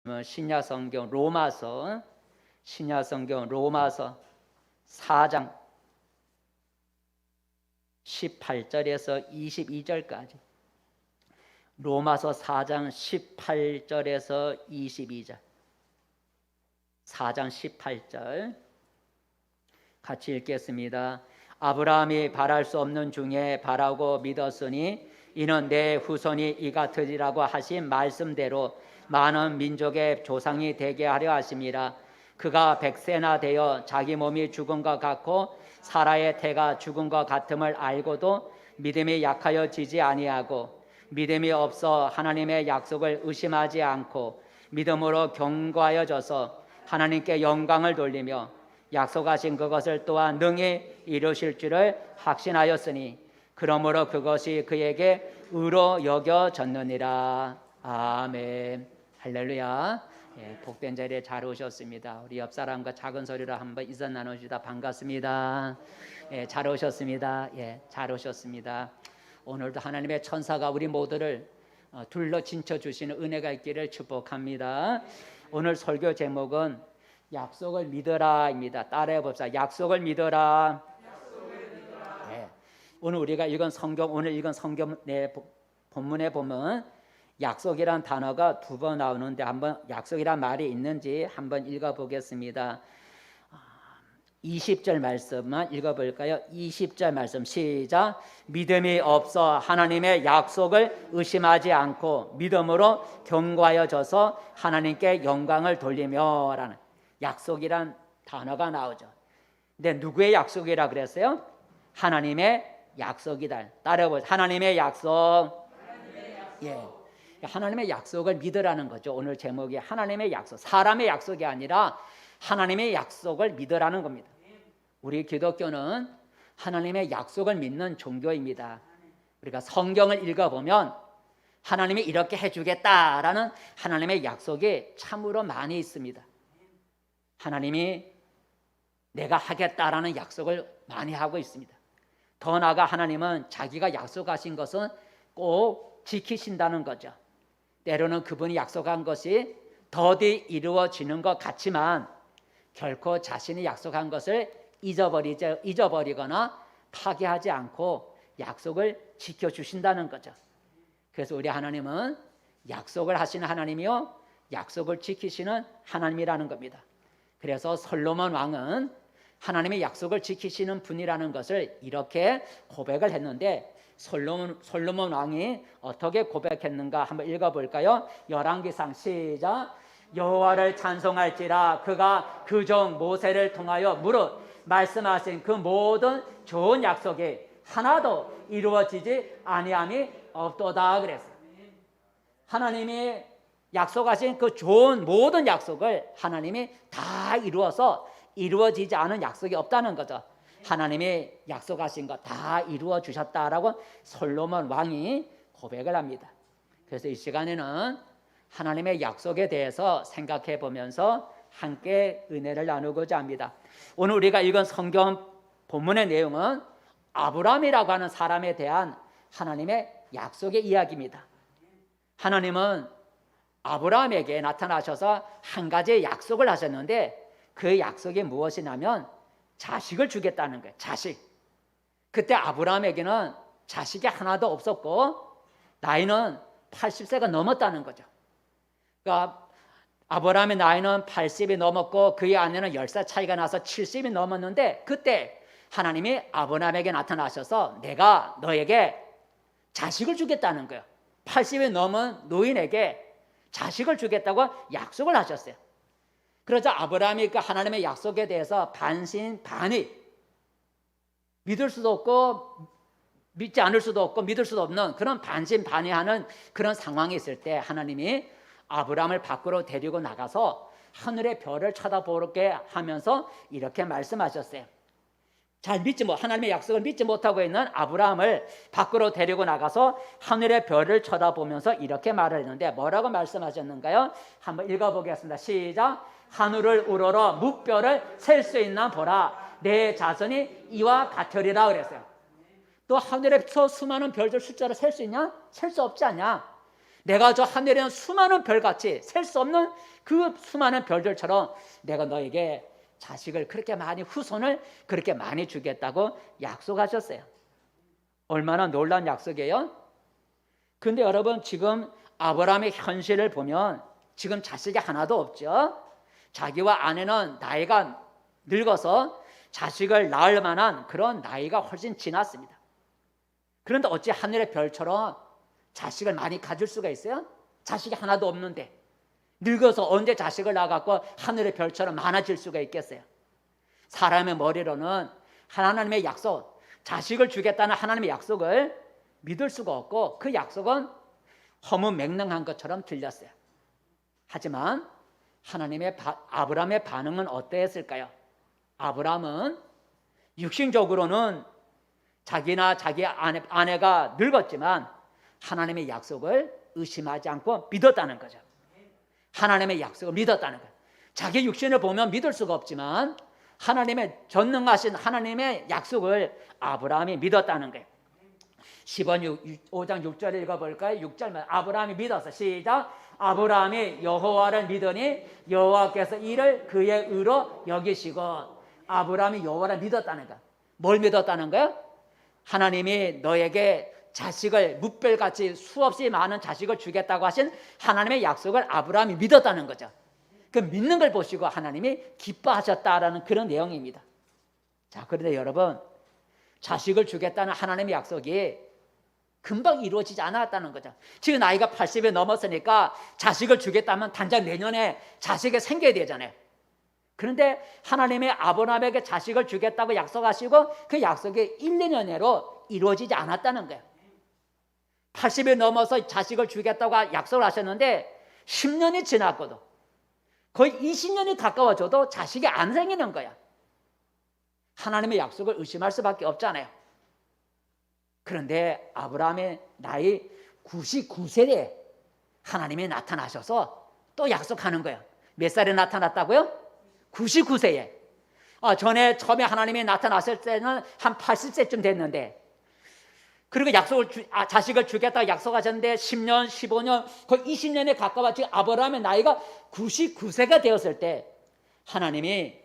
신약 성경 로마서 4장 18절에서 22절까지. 로마서 4장 18절에서 22절. 4장 18절 같이 읽겠습니다. 아브라함이 바랄 수 없는 중에 바라고 믿었으니 이는 내 후손이 이 같으리라고 하신 말씀대로 많은 민족의 조상이 되게 하려 하심이라. 그가 100세나 되어 자기 몸이 죽은 것 같고 사라의 태가 죽은 것 같음을 알고도 믿음이 약하여지지 아니하고 믿음이 없어 하나님의 약속을 의심하지 않고 믿음으로 견고하여져서 하나님께 영광을 돌리며 약속하신 그것을 또한 능히 이루실 줄을 확신하였으니 그러므로 그것이 그에게 의로 여겨졌느니라. 아멘. 할렐루야. 복된 자리에 잘 오셨습니다. 우리 옆 사람과 작은 소리로 한번 인사 나누시다 반갑습니다. 잘 오셨습니다. 잘 오셨습니다. 오늘도 하나님의 천사가 우리 모두를 둘러 진쳐 주시는 은혜가 있기를 축복합니다. 오늘 설교 제목은 약속을 믿어라입니다. 따라해 봅시다. 약속을 믿어라. 오늘 읽은 성경 내 본문에 보면 약속이란 단어가 2번 나오는데 한번 약속이란 말이 있는지 한번 읽어보겠습니다. 20절 말씀만 읽어볼까요? 20절 말씀 시작. 믿음이 없어 하나님의 약속을 의심하지 않고 믿음으로 견고하여져서 하나님께 영광을 돌리며 라는 약속이란 단어가 나오죠. 근데 누구의 약속이라 그랬어요? 하나님의 약속이다. 따라해보세요. 하나님의 약속. 하나님의 약속을 믿으라는 거죠. 오늘 제목이 하나님의 약속. 사람의 약속이 아니라 하나님의 약속을 믿으라는 겁니다. 우리 기독교는 하나님의 약속을 믿는 종교입니다. 우리가 성경을 읽어보면 하나님이 이렇게 해주겠다라는 하나님의 약속이 참으로 많이 있습니다. 하나님이 내가 하겠다라는 약속을 많이 하고 있습니다. 더 나아가 하나님은 자기가 약속하신 것은 꼭 지키신다는 거죠. 때로는 그분이 약속한 것이 더디 이루어지는 것 같지만 결코 자신이 약속한 것을 잊어버리거나 파기하지 않고 약속을 지켜주신다는 거죠. 그래서 우리 하나님은 약속을 하시는 하나님이요 약속을 지키시는 하나님이라는 겁니다. 그래서 솔로몬 왕은 하나님의 약속을 지키시는 분이라는 것을 이렇게 고백을 했는데 솔로몬 왕이 어떻게 고백했는가 한번 읽어볼까요? 열왕기상 시작. 여호와를 찬송할지라 그가 그 종 모세를 통하여 무릇 말씀하신 그 모든 좋은 약속이 하나도 이루어지지 아니함이 없도다 그랬어요. 하나님이 약속하신 그 좋은 모든 약속을 하나님이 다 이루어서 이루어지지 않은 약속이 없다는 거죠. 하나님이 약속하신 거 다 이루어 주셨다라고 솔로몬 왕이 고백을 합니다. 그래서 이 시간에는 하나님의 약속에 대해서 생각해 보면서 함께 은혜를 나누고자 합니다. 오늘 우리가 읽은 성경 본문의 내용은 아브라함이라고 하는 사람에 대한 하나님의 약속의 이야기입니다. 하나님은 아브라함에게 나타나셔서 한 가지의 약속을 하셨는데 그 약속이 무엇이냐면 자식을 주겠다는 거예요. 자식. 그때 아브라함에게는 자식이 하나도 없었고 나이는 80세가 넘었다는 거죠. 그러니까 아브라함의 나이는 80이 넘었고 그의 아내는 10살 차이가 나서 70이 넘었는데 그때 하나님이 아브라함에게 나타나셔서 내가 너에게 자식을 주겠다는 거예요. 80이 넘은 노인에게 자식을 주겠다고 약속을 하셨어요. 그러자 아브라함이 그 하나님의 약속에 대해서 반신반의, 믿을 수도 없고 믿지 않을 수도 없고 믿을 수도 없는 그런 반신반의하는 그런 상황이 있을 때 하나님이 아브라함을 밖으로 데리고 나가서 하늘의 별을 쳐다보게 하면서 이렇게 말씀하셨어요. 하나님의 약속을 믿지 못하고 있는 아브라함을 밖으로 데리고 나가서 하늘의 별을 쳐다보면서 이렇게 말을 했는데 뭐라고 말씀하셨는가요? 한번 읽어보겠습니다. 시작. 하늘을 우러러 묵별을 셀 수 있나 보라. 내 자손이 이와 같으리라 그랬어요. 또 하늘에서 수많은 별들 숫자를 셀 수 있냐? 셀 수 없지 않냐? 내가 저 하늘에 있는 수많은 별같이 셀 수 없는 그 수많은 별들처럼 내가 너에게 자식을 그렇게 많이, 후손을 그렇게 많이 주겠다고 약속하셨어요. 얼마나 놀라운 약속이에요. 근데 여러분, 지금 아브라함의 현실을 보면 지금 자식이 하나도 없죠. 자기와 아내는 나이가 늙어서 자식을 낳을 만한 그런 나이가 훨씬 지났습니다. 그런데 어찌 하늘의 별처럼 자식을 많이 가질 수가 있어요? 자식이 하나도 없는데 늙어서 언제 자식을 낳아갖고 하늘의 별처럼 많아질 수가 있겠어요? 사람의 머리로는 하나님의 약속, 자식을 주겠다는 하나님의 약속을 믿을 수가 없고 그 약속은 허무맹랑한 것처럼 들렸어요. 하지만 아브라함의 반응은 어떠했을까요? 아브라함은 육신적으로는 자기나 자기 아내가 늙었지만 하나님의 약속을 의심하지 않고 믿었다는 거죠. 하나님의 약속을 믿었다는 거예요. 자기 육신을 보면 믿을 수가 없지만 하나님의 전능하신 하나님의 약속을 아브라함이 믿었다는 거예요. 10번 5장 6절 읽어볼까요? 6절만 아브라함이 믿어서 시작. 아브라함이 여호와를 믿으니 여호와께서 이를 그의 의로 여기시고. 아브라함이 여호와를 믿었다는 거예요. 뭘 믿었다는 거예요? 하나님이 너에게 자식을 무별같이 수없이 많은 자식을 주겠다고 하신 하나님의 약속을 아브라함이 믿었다는 거죠. 그 믿는 걸 보시고 하나님이 기뻐하셨다라는 그런 내용입니다. 자, 그런데 여러분, 자식을 주겠다는 하나님의 약속이 금방 이루어지지 않았다는 거죠. 지금 나이가 80이 넘었으니까 자식을 주겠다면 당장 내년에 자식이 생겨야 되잖아요. 그런데 하나님의 아브라함에게 자식을 주겠다고 약속하시고 그 약속이 1, 2년 내로 이루어지지 않았다는 거예요. 80이 넘어서 자식을 주겠다고 약속을 하셨는데 10년이 지났고도 거의 20년이 가까워져도 자식이 안 생기는 거야. 하나님의 약속을 의심할 수밖에 없잖아요. 그런데 아브라함의 나이 99세에 하나님이 나타나셔서 또 약속하는 거예요. 몇 살에 나타났다고요? 99세에. 전에 처음에 하나님이 나타났을 때는 한 80세쯤 됐는데, 그리고 자식을 주겠다고 약속하셨는데 10년, 15년, 거의 20년에 가까워 지금 아브라함의 나이가 99세가 되었을 때 하나님이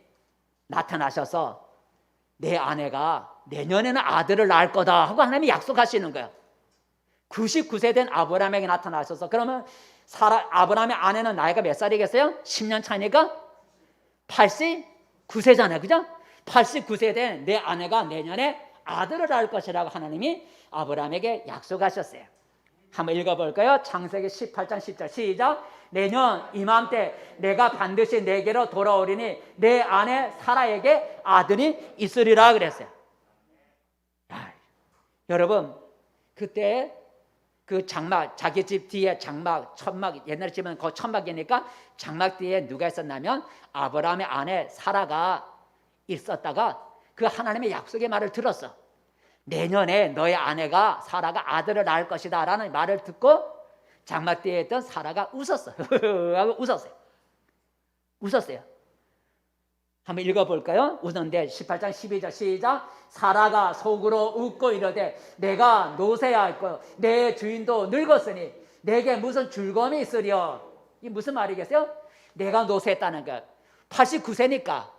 나타나셔서 내 아내가 내년에는 아들을 낳을 거다 하고 하나님이 약속하시는 거예요. 99세 된 아브라함에게 나타나셔서, 그러면 아브라함의 아내는 나이가 몇 살이겠어요? 10년 차니까 89세잖아요. 그죠? 89세 된 내 아내가 내년에 아들을 낳을 것이라고 하나님이 아브라함에게 약속하셨어요. 한번 읽어볼까요? 창세기 18장 10절 시작. 내년 이맘때 내가 반드시 내게로 돌아오리니 내 아내 사라에게 아들이 있으리라 그랬어요. 여러분, 그때 그 장막, 자기 집 뒤에 장막, 천막, 옛날 집은 그 천막이니까 장막 뒤에 누가 있었냐면 아브라함의 아내 사라가 있었다가 그 하나님의 약속의 말을 들었어. 내년에 너의 아내가 사라가 아들을 낳을 것이다 라는 말을 듣고 장막 뒤에 있던 사라가 웃었어. 하고 웃었어요. 한번 읽어볼까요? 웃는데 18장 12절 시작. 사라가 속으로 웃고 이르되 내가 노쇠하였고 내 주인도 늙었으니 내게 무슨 즐거움이 있으리요. 이게 무슨 말이겠어요? 내가 노쇠했다는 것. 89세니까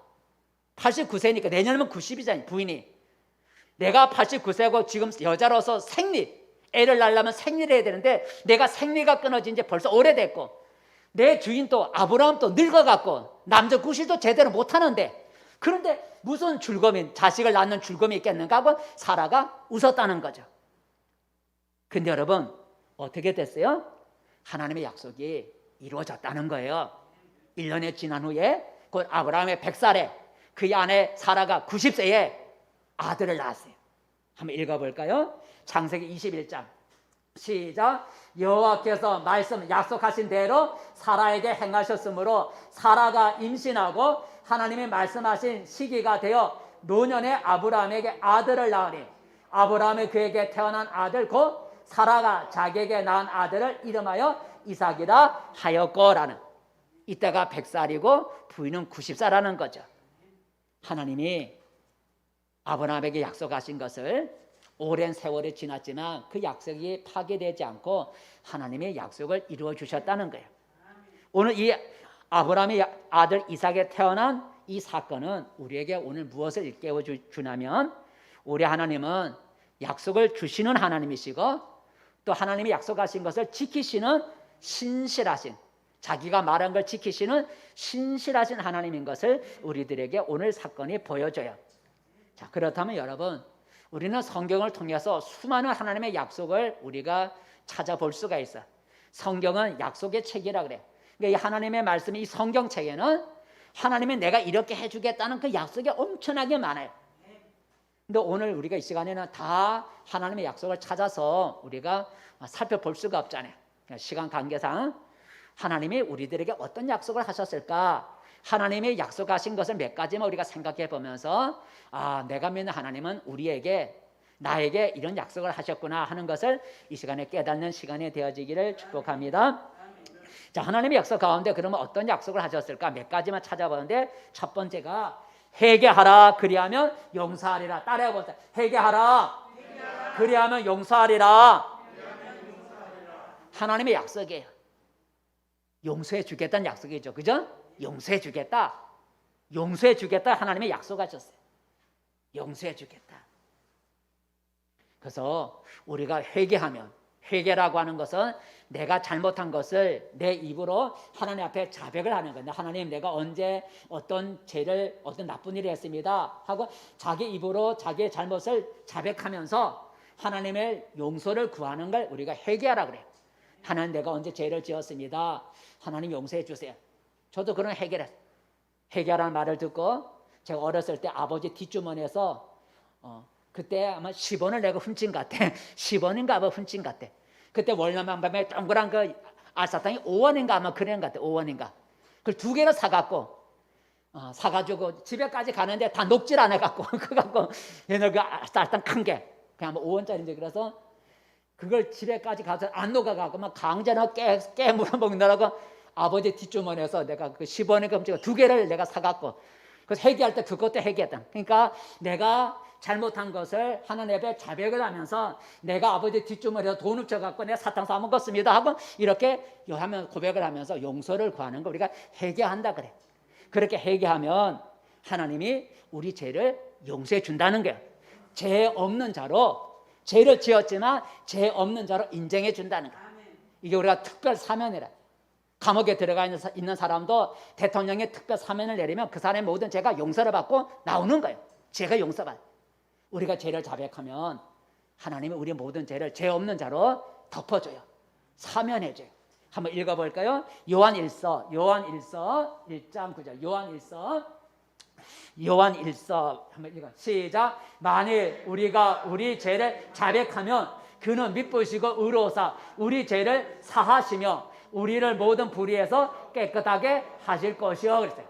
내년이면 90이잖아요. 부인이. 내가 89세고 지금 여자로서 애를 낳으려면 생리를 해야 되는데 내가 생리가 끊어진 지 벌써 오래됐고 내 주인도 아브라함도 늙어갖고 남자 구실도 제대로 못하는데, 그런데 무슨 즐거움이, 자식을 낳는 즐거움이 있겠는가 하고 사라가 웃었다는 거죠. 근데 여러분, 어떻게 됐어요? 하나님의 약속이 이루어졌다는 거예요. 1년이 지난 후에 곧 아브라함의 100살에 그의 아내 사라가 90세에 아들을 낳았어요. 한번 읽어볼까요? 창세기 21장 시작. 여호와께서 약속하신 대로 사라에게 행하셨으므로 사라가 임신하고 하나님이 말씀하신 시기가 되어 노년에 아브라함에게 아들을 낳으니 아브라함이 그에게 태어난 아들 곧 사라가 자기에게 낳은 아들을 이름하여 이삭이라 하였고라는, 이때가 100살이고 부인은 90살이라는 거죠. 하나님이 아브라함에게 약속하신 것을 오랜 세월이 지났지만 그 약속이 파괴되지 않고 하나님의 약속을 이루어 주셨다는 거예요. 오늘 이 아브라함의 아들 이삭에 태어난 이 사건은 우리에게 오늘 무엇을 일깨워 주냐면, 우리 하나님은 약속을 주시는 하나님이시고 또 하나님이 약속하신 것을 지키시는 신실하신, 자기가 말한 걸 지키시는 신실하신 하나님인 것을 우리들에게 오늘 사건이 보여줘요. 자, 그렇다면 여러분, 우리는 성경을 통해서 수많은 하나님의 약속을 우리가 찾아볼 수가 있어요. 성경은 약속의 책이라 그래. 그러니까 이 하나님의 말씀이 이 성경책에는 하나님이 내가 이렇게 해주겠다는 그 약속이 엄청나게 많아요. 근데 오늘 우리가 이 시간에는 다 하나님의 약속을 찾아서 우리가 살펴볼 수가 없잖아요. 시간 관계상 하나님이 우리들에게 어떤 약속을 하셨을까? 하나님이 약속하신 것을 몇 가지만 우리가 생각해 보면서, 내가 믿는 하나님은 우리에게, 나에게 이런 약속을 하셨구나 하는 것을 이 시간에 깨닫는 시간이 되어지기를 축복합니다. 자, 하나님의 약속 가운데 그러면 어떤 약속을 하셨을까? 몇 가지만 찾아보는데, 첫 번째가 회개하라 그리하면 용서하리라. 따라해 보세요. 회개하라 그리하면 용서하리라. 하나님의 약속이에요. 용서해 주겠다는 약속이죠. 그죠? 용서해 주겠다. 용서해 주겠다. 하나님의 약속하셨어요. 용서해 주겠다. 그래서 우리가 회개하면, 회개라고 하는 것은 내가 잘못한 것을 내 입으로 하나님 앞에 자백을 하는 거예요. 하나님, 내가 언제 어떤 죄를, 어떤 나쁜 일을 했습니다 하고 자기 입으로 자기의 잘못을 자백하면서 하나님의 용서를 구하는 걸 우리가 회개하라 그래요. 하나님, 내가 언제 죄를 지었습니다. 하나님 용서해 주세요. 저도 그런 회개라는 말을 듣고 제가 어렸을 때 아버지 뒷주머니에서 그때 아마 10원을 내가 훔친 것 같아. 10원인가 아마 훔친 것 같아. 그때 월남한밤에 동그란 그 알사탕이 5원인가 아마 그런 것 같아. 5원인가. 그걸 2개를 사가지고 집에까지 가는데 다 녹질 않아갖고 그래갖고 얘네 그 알사탕 큰 게 그냥 뭐 5원짜리인데, 그래서 그걸 집에까지 가서 안 녹아가고 막 강제로 깨 물어먹느라고 아버지 뒷주머니에서 내가 그 10원의 금지가 2개를 내가 사갖고, 그래서 회개할 때 그것도 회개했다. 그러니까 내가 잘못한 것을 하나님 앞에 자백을 하면서 내가 아버지 뒷주머니에서 돈 훔쳐갖고 내가 사탕 사 먹었습니다 하고 이렇게 하면 고백을 하면서 용서를 구하는 거 우리가 회개한다 그래. 그렇게 회개하면 하나님이 우리 죄를 용서해 준다는 거예요. 죄 없는 자로, 죄를 지었지만 죄 없는 자로 인정해 준다는 거예요. 이게 우리가 특별 사면이라. 감옥에 들어가 있는 사람도 대통령의 특별 사면을 내리면 그 사람의 모든 죄가 용서를 받고 나오는 거예요. 죄가 용서받아요. 우리가 죄를 자백하면 하나님이 우리 모든 죄를 죄 없는 자로 덮어줘요. 사면해줘요. 한번 읽어볼까요? 요한 1서 1장 9절. 요한 1서 한번 읽어. 시작. 만일 우리가 우리 죄를 자백하면 그는 미쁘시고 의로우사 우리 죄를 사하시며 우리를 모든 불의에서 깨끗하게 하실 것이요. 그랬어요.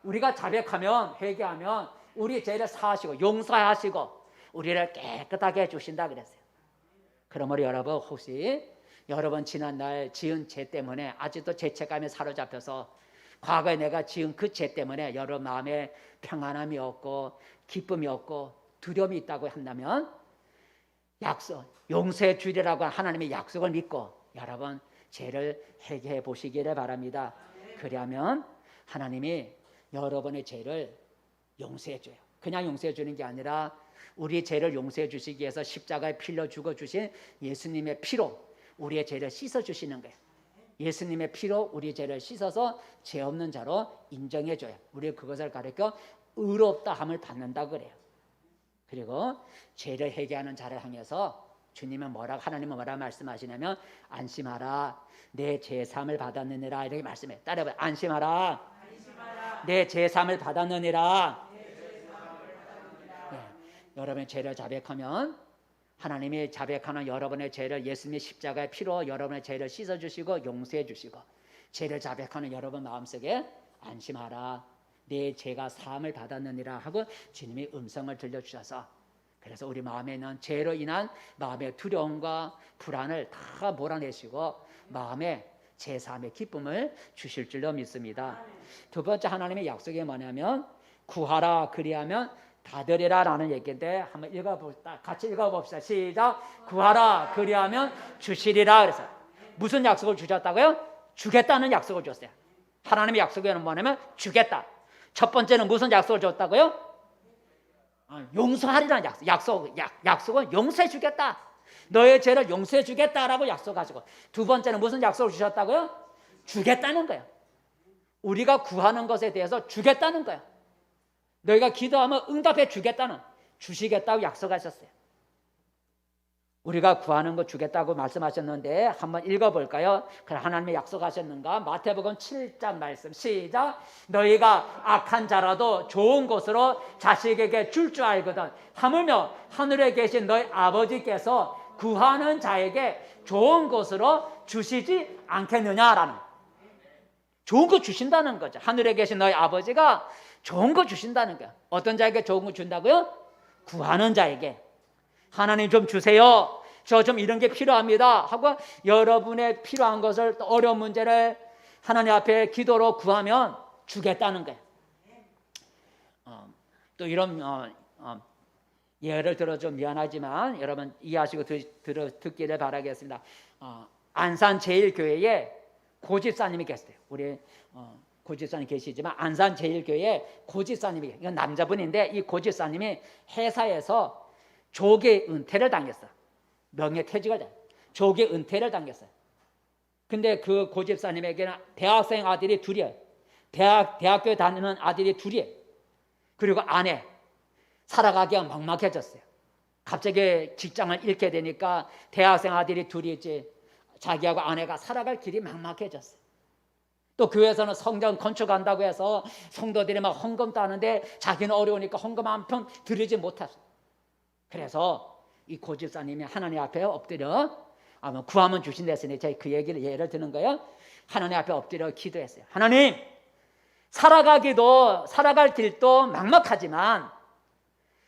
우리가 자백하면, 회개하면 우리 죄를 사하시고 용서하시고 우리를 깨끗하게 해주신다 그랬어요. 그러므로 여러분, 혹시 여러분 지난날 지은 죄 때문에 아직도 죄책감에 사로잡혀서 과거에 내가 지은 그 죄 때문에 여러분 마음에 평안함이 없고 기쁨이 없고 두려움이 있다고 한다면 약속, 용서해 주리라고 하나님의 약속을 믿고 여러분 죄를 회개해 보시기를 바랍니다. 그러면 하나님이 여러분의 죄를 용서해 줘요. 그냥 용서해 주는 게 아니라 우리 죄를 용서해 주시기 위해서 십자가에 피로 죽어 주신 예수님의 피로 우리의 죄를 씻어 주시는 거예요. 예수님의 피로 우리 죄를 씻어서 죄 없는 자로 인정해 줘요. 우리 그것을 가르쳐 의롭다 함을 받는다 그래요. 그리고 죄를 회개하는 자를 향해서 주님은 하나님은 뭐라 말씀하시냐면 안심하라 내 죄사함을 받았느니라 이렇게 말씀해요. 따라해봐요. 안심하라 내 죄사함을 받았느니라. 네. 여러분의 죄를 자백하면 하나님이 자백하는 여러분의 죄를 예수님의 십자가의 피로 여러분의 죄를 씻어주시고 용서해 주시고 죄를 자백하는 여러분 마음속에 안심하라 내 죄가 사함을 받았느니라 하고 주님이 음성을 들려주셔서 그래서 우리 마음에 있는 죄로 인한 마음의 두려움과 불안을 다 몰아내시고 마음에 제사함의 기쁨을 주실 줄로 믿습니다. 두 번째 하나님의 약속이 뭐냐면 구하라 그리하면 받으리라라는 얘기인데 한번 읽어봅시다. 같이 읽어봅시다. 시작. 구하라 그리하면 주시리라. 그래서 무슨 약속을 주셨다고요? 주겠다는 약속을 줬어요. 하나님의 약속은 뭐냐면 주겠다. 첫 번째는 무슨 약속을 줬다고요? 용서하리라는 약속은 용서해 주겠다. 너의 죄를 용서해 주겠다라고 약속하시고, 두 번째는 무슨 약속을 주셨다고요? 주겠다는 거예요. 우리가 구하는 것에 대해서 주겠다는 거예요. 너희가 기도하면 응답해 주겠다는, 주시겠다고 약속하셨어요. 우리가 구하는 거 주겠다고 말씀하셨는데 한번 읽어볼까요? 그럼 하나님의 약속하셨는가? 마태복음 7장 말씀 시작. 너희가 악한 자라도 좋은 것으로 자식에게 줄 줄 알거든 하물며 하늘에 계신 너희 아버지께서 구하는 자에게 좋은 것으로 주시지 않겠느냐라는, 좋은 거 주신다는 거죠. 하늘에 계신 너희 아버지가 좋은 거 주신다는 거야. 어떤 자에게 좋은 거 준다고요? 구하는 자에게. 하나님 좀 주세요. 저 좀 이런 게 필요합니다 하고 여러분의 필요한 것을, 또 어려운 문제를 하나님 앞에 기도로 구하면 주겠다는 거예요. 또 이런 예를 들어 좀 미안하지만 여러분 이해하시고 듣기를 바라겠습니다. 안산 제일교회에 고집사님이 계세요. 우리 고집사님 계시지만 안산 제일교회에 고집사님이, 이건 남자분인데 이 고집사님이 회사에서 조기 은퇴를 당했어요. 명예퇴직을 당했어요. 조기 은퇴를 당했어요. 근데 그 고집사님에게는 대학생 아들이 둘이에요. 대학교에 다니는 아들이 둘이에요. 그리고 아내, 살아가기가 막막해졌어요. 갑자기 직장을 잃게 되니까 대학생 아들이 둘이지, 자기하고 아내가 살아갈 길이 막막해졌어요. 또 교회에서는 성전 건축한다고 해서 성도들이 막 헌금도 하는데 자기는 어려우니까 헌금 한 편 드리지 못했어요. 그래서 이 고집사님이 하나님 앞에 엎드려, 아마 구하면 주신다 했으니 제가 그 얘기를 예를 드는 거예요. 하나님 앞에 엎드려 기도했어요. 하나님, 살아갈 길도 막막하지만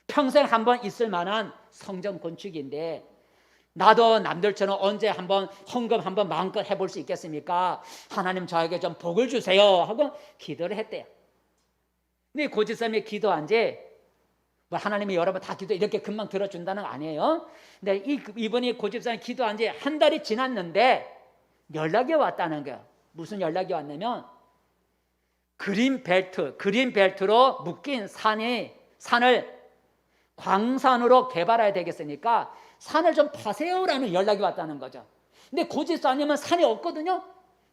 평생 한번 있을 만한 성전 건축인데 나도 남들처럼 언제 한번 헌금 한번 마음껏 해볼 수 있겠습니까? 하나님 저에게 좀 복을 주세요 하고 기도를 했대요. 근데 고집사님이 기도한 지, 뭐 하나님이 여러분 다 기도 이렇게 금방 들어준다는 거 아니에요. 근데 이분이 고집사님 기도한 지 한 달이 지났는데 연락이 왔다는 거예요. 무슨 연락이 왔냐면 그린벨트로 묶인 산을 광산으로 개발해야 되겠으니까 산을 좀 파세요라는 연락이 왔다는 거죠. 근데 고집사님은 산이 없거든요.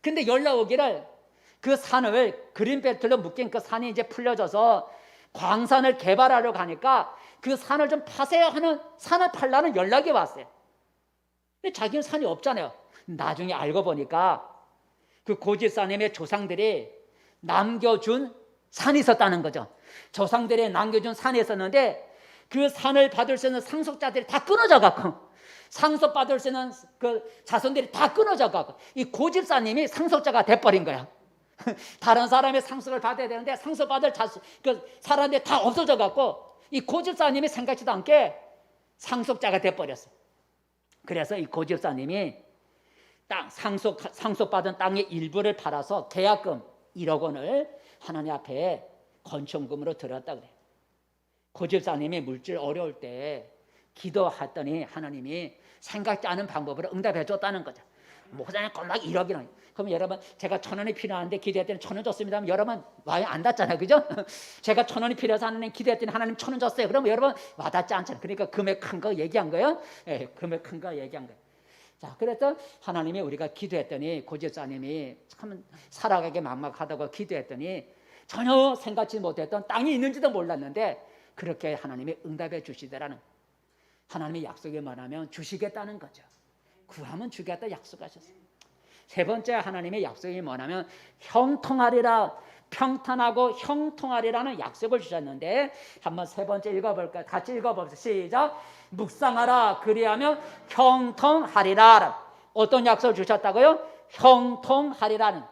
근데 연락 오기를 그 산을, 그린벨트로 묶인 그 산이 이제 풀려져서 광산을 개발하러 가니까 그 산을 좀 파세요 하는, 산을 팔라는 연락이 왔어요. 근데 자기는 산이 없잖아요. 나중에 알고 보니까 그 고집사님의 조상들이 남겨준 산이 있었다는 거죠. 조상들이 남겨준 산이 있었는데 그 산을 받을 수 있는 상속자들이 다 끊어져 갖고, 상속받을 수 있는 그 자손들이 다 끊어져 갖고 이 고집사님이 상속자가 돼버린 거야. 다른 사람의 상속을 받아야 되는데 상속받을 사람들이 다 없어져 갖고 이 고집사님이 생각지도 않게 상속자가 돼버렸어. 그래서 이 고집사님이 상속받은 땅의 일부를 팔아서 계약금 1억 원을 하나님 앞에 건축금으로 드렸다 그래요. 고집사님이 물질 어려울 때 기도했더니 하나님이 생각지 않은 방법으로 응답해 줬다는 거죠. 목사님 막 1억이나. 그럼 여러분, 제가 1,000원이 필요한데 기도했더니 1,000원 줬습니다. 여러분 와요? 안 닿잖아요, 그죠? 제가 1,000원이 필요해서 하나님 기도했더니 하나님 1,000원 줬어요. 그러면 여러분 와닿지 않잖아요. 그러니까 금액 큰 거 얘기한 거예요. 예, 금액 큰 거 얘기한 거예요. 자, 그래서 하나님이, 우리가 기도했더니 고집사님이 참 살아가기 막막하다고 기도했더니 전혀 생각지 못했던 땅이 있는지도 몰랐는데 그렇게 하나님이 응답해 주시더라는, 하나님의 약속이 뭐냐면 주시겠다는 거죠. 구하면 주겠다 약속하셨어요. 세 번째 하나님의 약속이 뭐냐면 형통하리라, 평탄하고 형통하리라는 약속을 주셨는데 한번 세 번째 읽어볼까요? 같이 읽어봅시다. 시작. 묵상하라 그리하면 형통하리라. 어떤 약속을 주셨다고요? 형통하리라는,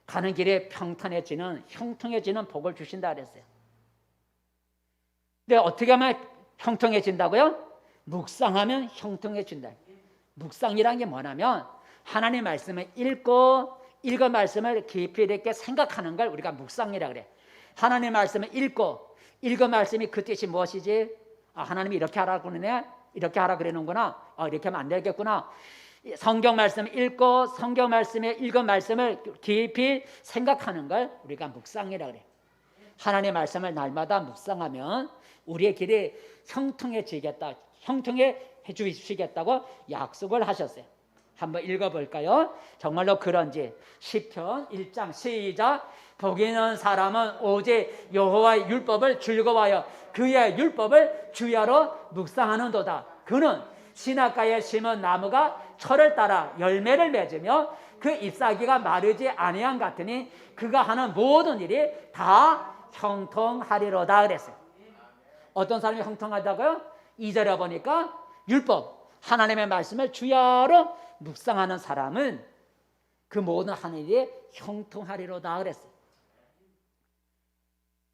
가는 길에 평탄해지는, 형통해지는 복을 주신다 그랬어요. 근데 어떻게 하면 형통해진다고요? 묵상하면 형통해진다. 묵상이란 게 뭐냐면 하나님의 말씀을 읽은 말씀을 깊이 있게 생각하는 걸 우리가 묵상이라고 그래. 하나님의 말씀을 읽고 읽은 말씀이 그 뜻이 무엇이지? 하나님이 이렇게 하라 그러네. 이렇게 하라 그러는구나. 이렇게 하면 안 되겠구나. 성경 말씀 읽고 성경 말씀에 읽은 말씀을 깊이 생각하는 걸 우리가 묵상이라 그래요. 하나님의 말씀을 날마다 묵상하면 우리의 길이 형통해지겠다, 형통해 주시겠다고 약속을 하셨어요. 한번 읽어볼까요? 정말로 그런지 시편 1장 시작. 복 있는 사람은 오직 여호와의 율법을 즐거워하여 그의 율법을 주야로 묵상하는도다. 그는 시냇가에 심은 나무가 철을 따라 열매를 맺으며 그 잎사귀가 마르지 아니한 같으니 그가 하는 모든 일이 다 형통하리로다 그랬어요. 어떤 사람이 형통하다고요? 2절에 보니까 율법, 하나님의 말씀을 주야로 묵상하는 사람은 그 모든 하는 일이 형통하리로다 그랬어요.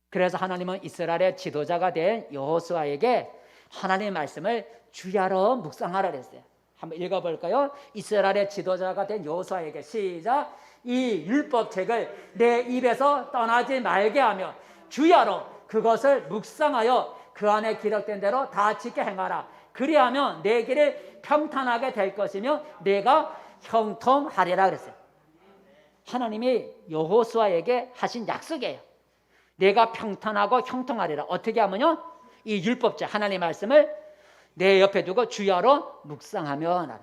그래서 하나님은 이스라엘의 지도자가 된 여호수아에게 하나님의 말씀을 주야로 묵상하라 그랬어요. 한번 읽어볼까요? 이스라엘의 지도자가 된 여호수아에게 시작. 이 율법책을 내 입에서 떠나지 말게 하며 주야로 그것을 묵상하여 그 안에 기록된 대로 다 지켜 행하라. 그리하면 내 길을 평탄하게 될 것이며 내가 형통하리라 그랬어요. 하나님이 여호수아에게 하신 약속이에요. 내가 평탄하고 형통하리라. 어떻게 하면요? 이 율법책 하나님의 말씀을 내 옆에 두고 주야로 묵상하면.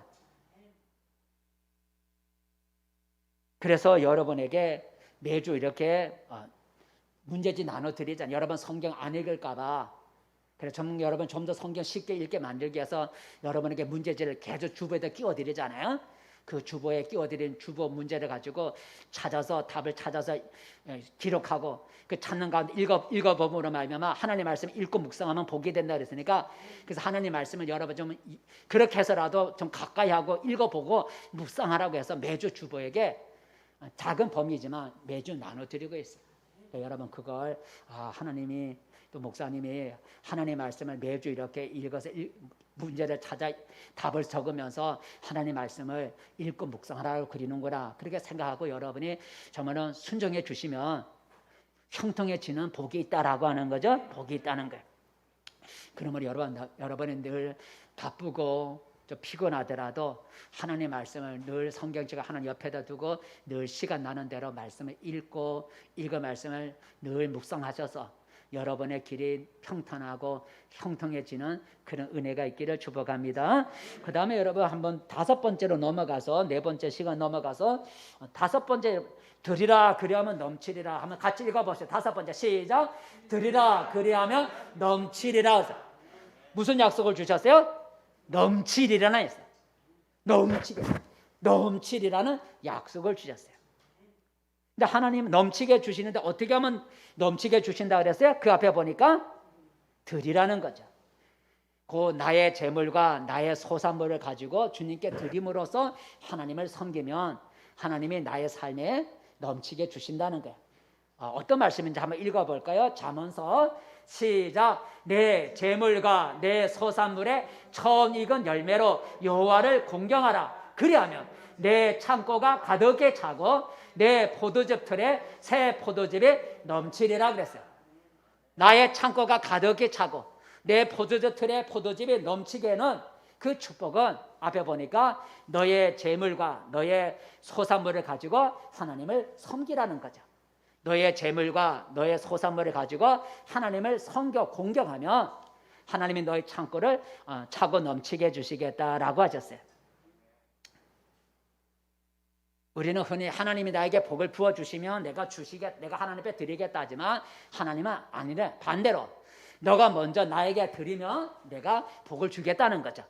그래서 여러분에게 매주 이렇게 문제집 나눠드리잖아요. 여러분 성경 안 읽을까 봐. 그래서 여러분 좀 더 성경 쉽게 읽게 만들기 위해서 여러분에게 문제지를 계속 주보에다 끼워드리잖아요. 그 주보에 끼워드린 주보 문제를 가지고 찾아서 답을 찾아서 기록하고 그 찾는 가운데 읽어보므로 말미암아 하나님 말씀 읽고 묵상하면 복이 된다 그랬으니까, 그래서 하나님 말씀을 여러분 좀 그렇게 해서라도 좀 가까이 하고 읽어보고 묵상하라고 해서 매주 주보에게 작은 범위지만 매주 나눠드리고 있어요. 여러분 그걸 하나님이 또 목사님이 하나님의 말씀을 매주 이렇게 읽어서 문제를 찾아 답을 적으면서 하나님의 말씀을 읽고 묵상하라고 그리는구나, 그렇게 생각하고 여러분이 정말은 순종해 주시면 형통해지는 복이 있다라고 하는 거죠. 복이 있다는 거예요. 그러면 여러분이 늘 바쁘고 좀 피곤하더라도 하나님의 말씀을 늘 성경책을 하나님 옆에다 두고 늘 시간 나는 대로 말씀을 읽고 읽은 말씀을 늘 묵상하셔서 여러분의 길이 평탄하고 형통해지는 그런 은혜가 있기를 축복합니다. 그 다음에 여러분 한번 5번째로 넘어가서 4번째 시간 넘어가서 5번째 드리라 그리하면 넘치리라 한번 같이 읽어보세요. 5번째 시작. 드리라 그리하면 넘치리라. 무슨 약속을 주셨어요? 넘치리라나 했어요. 넘치리라는 약속을 주셨어요. 근데 하나님은 넘치게 주시는데 어떻게 하면 넘치게 주신다 그랬어요? 그 앞에 보니까 드리라는 거죠. 그 나의 재물과 나의 소산물을 가지고 주님께 드림으로써 하나님을 섬기면 하나님이 나의 삶에 넘치게 주신다는 거예요. 어떤 말씀인지 한번 읽어볼까요? 잠언서 시작. 내 재물과 내 소산물의 처음 익은 열매로 여호와를 공경하라. 그리하면 내 창고가 가득히 차고 내 포도즙 틀에 새 포도즙이 넘치리라 그랬어요. 나의 창고가 가득히 차고 내 포도즙 틀에 포도즙이 넘치게는 그 축복은 앞에 보니까 너의 재물과 너의 소산물을 가지고 하나님을 섬기라는 거죠. 너의 재물과 너의 소산물을 가지고 하나님을 섬겨 공경하면 하나님이 너의 창고를 차고 넘치게 해주시겠다라고 하셨어요. 우리는 흔히 하나님이 나에게 복을 부어주시면 내가 하나님 앞에 드리겠다 하지만 하나님은 아니래. 반대로 너가 먼저 나에게 드리면 내가 복을 주겠다는 거죠.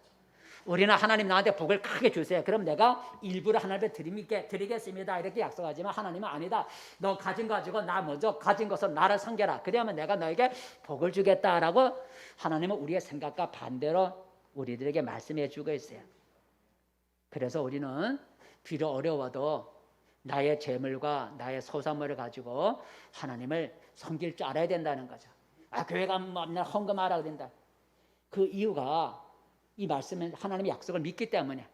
우리는 하나님 나한테 복을 크게 주세요. 그럼 내가 일부러 하나님 앞에 드리겠습니다 이렇게 약속하지만 하나님은 아니다. 너 가진 거 가지고 나 먼저 가진 것은 나를 섬겨라. 그러면 내가 너에게 복을 주겠다라고 하나님은 우리의 생각과 반대로 우리들에게 말씀해 주고 있어요. 그래서 우리는 비록 어려워도 나의 재물과 나의 소산물을 가지고 하나님을 섬길 줄 알아야 된다는 거죠. 교회 가면 맨날 헌금하라 그런다. 그 이유가 이 말씀은 하나님의 약속을 믿기 때문에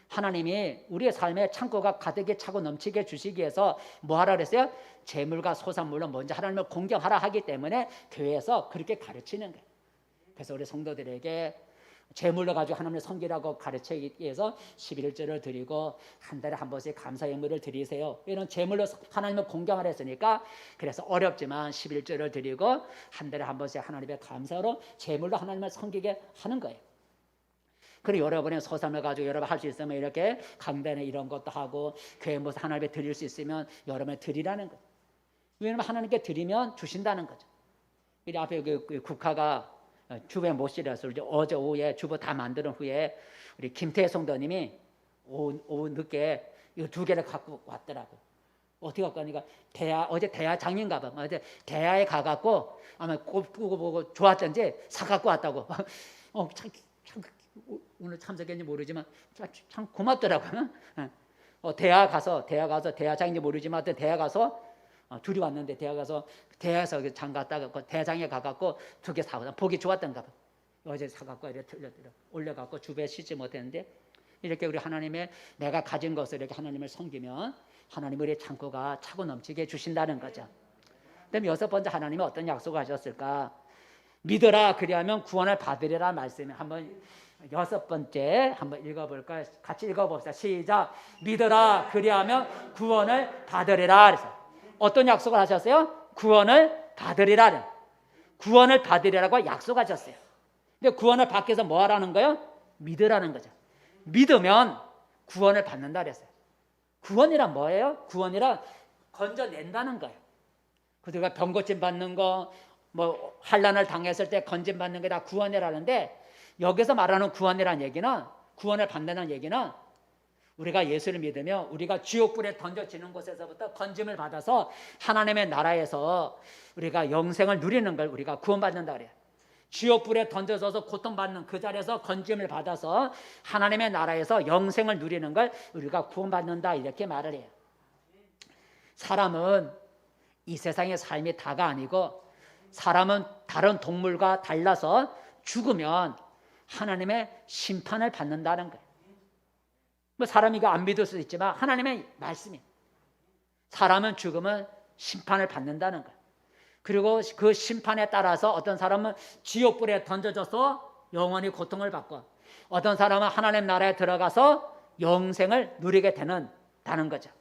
하나님이 우리의 삶에 창고가 가득히 차고 넘치게 주시기 위해서 뭐 하라 그랬어요? 재물과 소산물로 먼저 하나님을 공경하라 하기 때문에 교회에서 그렇게 가르치는 거예요. 그래서 우리 성도들에게 재물로 가지고 하나님을 섬기라고 가르치기 위해서 11조를 드리고 한 달에 한 번씩 감사 예물을 드리세요. 이런 재물로 하나님을 공경하라 했으니까 그래서 어렵지만 11조를 드리고 한 달에 한 번씩 하나님의 감사로 재물로 하나님을 섬기게 하는 거예요. 그리고 여러분의 소산을 가지고 여러분 할 수 있으면 이렇게 강단에 이런 것도 하고 교회 모습 하나님께 드릴 수 있으면 여러분이 드리라는 거예요. 왜냐하면 하나님께 드리면 주신다는 거죠. 이 앞에 그 국화가 주부에 못 실어서 어제 오후에 주부 다 만드는 후에 우리 김태혜 성도님이 오후 늦게 이거 2개를 갖고 왔더라고요. 어떻게 갖고 가니까 어제 대야 장인가 봐. 어제 대야에 가갖고 아마 꼽고 보고 좋았던지 사갖고 왔다고. 참 오늘 참석했는지 모르지만 참 고맙더라고요. 대야 가서 대야 장인지 모르지만 대야 가서 둘이 왔는데 대야에서 장 갔다가 대장에 가갖고 2개 사고 보기 좋았던가 봐. 어제 사갖고 이렇게 올려갖고 주부에 씻지 못했는데 이렇게 우리 하나님의 내가 가진 것을 이렇게 하나님을 섬기면 하나님 우리의 창고가 차고 넘치게 해주신다는 거죠. 그다음에 6번째 하나님이 어떤 약속을 하셨을까? 믿어라 그리하면 구원을 받으리라 말씀이 한번 6번째 한번 읽어볼까요? 같이 읽어봅시다. 시작. 믿어라 그리하면 구원을 받으리라. 그래서 어떤 약속을 하셨어요? 구원을 받으리라. 구원을 받으리라고 약속하셨어요. 근데 구원을 받기 위해서 뭐 하라는 거예요? 믿으라는 거죠. 믿으면 구원을 받는다 그랬어요. 구원이란 뭐예요? 구원이란 건져낸다는 거예요. 우리가 병고침 받는 거, 뭐 환난을 당했을 때 건짐 받는 게 다 구원이라는데 여기서 말하는 구원이라는 얘기는 구원을 받는다는 얘기는 우리가 예수를 믿으며 우리가 지옥불에 던져지는 곳에서부터 건짐을 받아서 하나님의 나라에서 우리가 영생을 누리는 걸 우리가 구원받는다 그래요. 지옥불에 던져져서 고통받는 그 자리에서 건짐을 받아서 하나님의 나라에서 영생을 누리는 걸 우리가 구원받는다 이렇게 말을 해요. 사람은 이 세상의 삶이 다가 아니고 사람은 다른 동물과 달라서 죽으면 하나님의 심판을 받는다는 거예요. 뭐 사람이 이거 안 믿을 수 있지만 하나님의 말씀이 사람은 죽으면 심판을 받는다는 거예요. 그리고 그 심판에 따라서 어떤 사람은 지옥불에 던져져서 영원히 고통을 받고 어떤 사람은 하나님 나라에 들어가서 영생을 누리게 되는다는 거죠.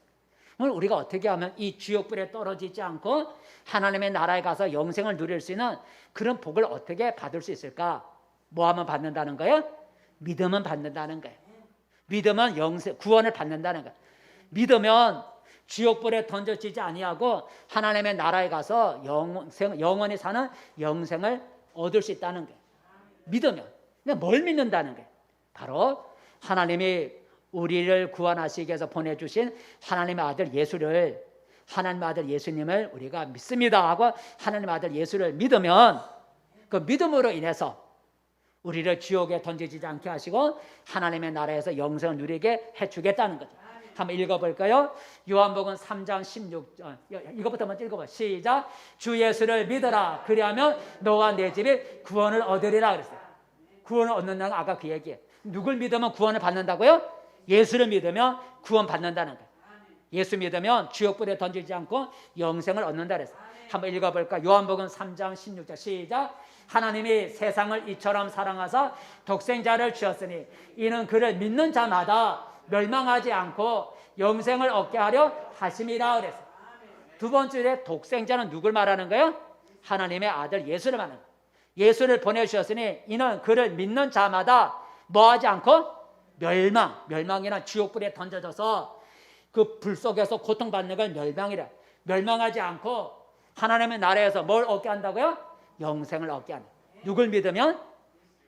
오늘 우리가 어떻게 하면 이 지옥불에 떨어지지 않고 하나님의 나라에 가서 영생을 누릴 수 있는 그런 복을 어떻게 받을 수 있을까? 뭐 하면 받는다는 거예요? 믿으면 받는다는 거예요. 믿으면 영생, 구원을 받는다는 거예요. 믿으면 지옥불에 던져지지 아니하고 하나님의 나라에 가서 영원히 사는 영생을 얻을 수 있다는 거예요. 믿으면. 근데 뭘 믿는다는 거예요? 바로 하나님이 우리를 구원하시기 위해서 보내주신 하나님의 아들 예수를, 하나님의 아들 예수님을 우리가 믿습니다 하고 하나님의 아들 예수를 믿으면 그 믿음으로 인해서 우리를 지옥에 던지지 않게 하시고 하나님의 나라에서 영생을 누리게 해주겠다는 거죠. 한번 읽어볼까요? 요한복음 3장 16절 이것부터 먼저 읽어봐. 시작. 주 예수를 믿어라 그리하면 너와 내 집이 구원을 얻으리라 그랬어요. 구원을 얻는다는 건 아까 그 얘기예요. 누굴 믿으면 구원을 받는다고요? 예수를 믿으면 구원 받는다는 거예요. 예수 믿으면 지옥불에 던지지 않고 영생을 얻는다 그랬어요. 한번 읽어볼까? 요한복음 3장 16절 시작. 하나님이 세상을 이처럼 사랑하사 독생자를 주었으니 이는 그를 믿는 자마다 멸망하지 않고 영생을 얻게 하려 하심이라 그랬어요. 두 번째 독생자는 누굴 말하는 거예요? 하나님의 아들 예수를 말하는 거예요. 예수를 보내주셨으니 이는 그를 믿는 자마다 뭐하지 않고 멸망이나 지옥불에 던져져서 그 불 속에서 고통받는 걸 멸망이라. 멸망하지 않고 하나님의 나라에서 뭘 얻게 한다고요? 영생을 얻게 한다. 누굴 믿으면?